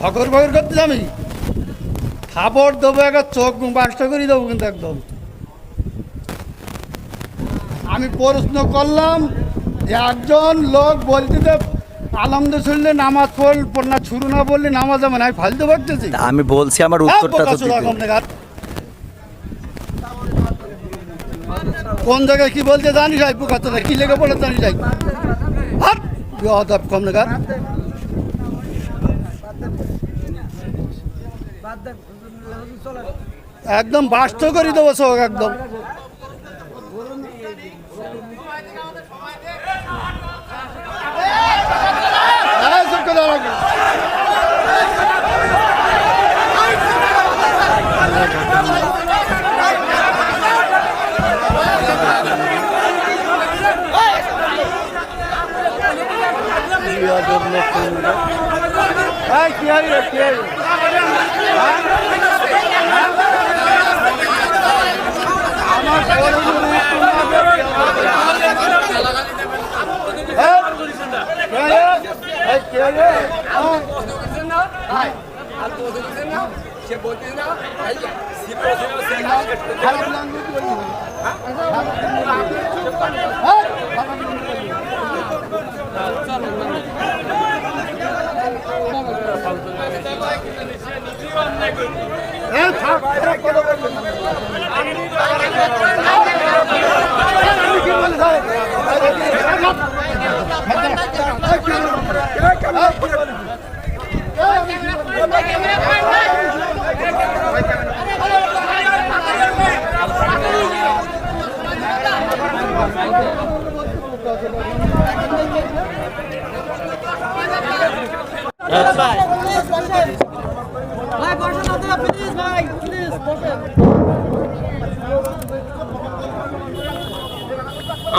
ফকর ফকর করতে আমি থাপড় দেবো, একটা চোখ বাসটা করে দেবো কিন্তু একদম। আমি প্রশ্ন করলাম, একজন লোক বলতে যে আলহামদুলিল্লাহ নামাজ পড় না শুরু না বললে নামাজ যাবে না, আমি ফালতু ভাবতেছি। আমি বলছি আমার উত্তরটা তো দিতে। কোন জায়গায় কি বলতে জানিস? আই পোকাতে কি লেগে পড়ে জানিস? যাই হাট কম নাগার একদম বাস্ত করে দেবো চোখ একদম।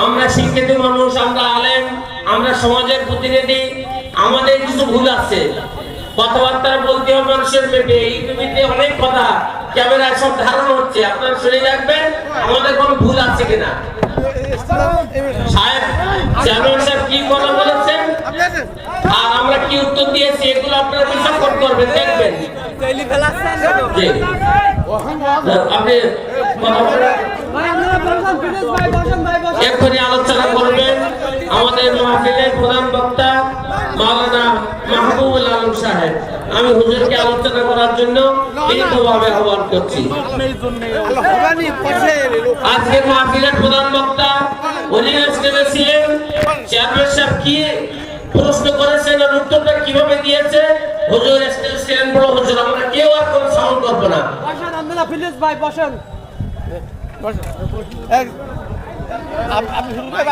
আমরা শিক্ষিত মানুষ, আমরা আলেম, আমরা সমাজের প্রতিনিধি। আমাদের কিছু ভুল আছে, কথাবার্তা বলতে হবে মানুষের পেটে। ইউটিউবে অনেক কথা ক্যামেরায় সব ধারণ হচ্ছে, আপনারা শুনে রাখবেন আমাদের কোনো ভুল আছে কিনা। সাহেব চেয়ারম্যান সাহেব কি কথা বলেছেন আর আমরা কি উত্তর দিয়েছি, এগুলো আপনারা বিচার করতে পারবেন, দেখবেন। আপনি এক্ষুনি আলোচনা করবেন আমাদের মাহফিলের প্রধান বক্তা মাওলানা মাহবুবুল আলম সাহেব। আমি হুজুরকে আলোচনা করার জন্য বিনীতভাবে আহ্বান করছি। আজকের মাহফিলের প্রধান বক্তা ছিলেন চেয়ারম্যান সাহেব কি প্রশ্ন করেছেন আর উত্তরটা কিভাবে দিয়েছে হুজুর ছিলেন বড় হুজুর। আমরা কেউ আর কোনো সাউন্ড করবো না। আপনি শুরু করে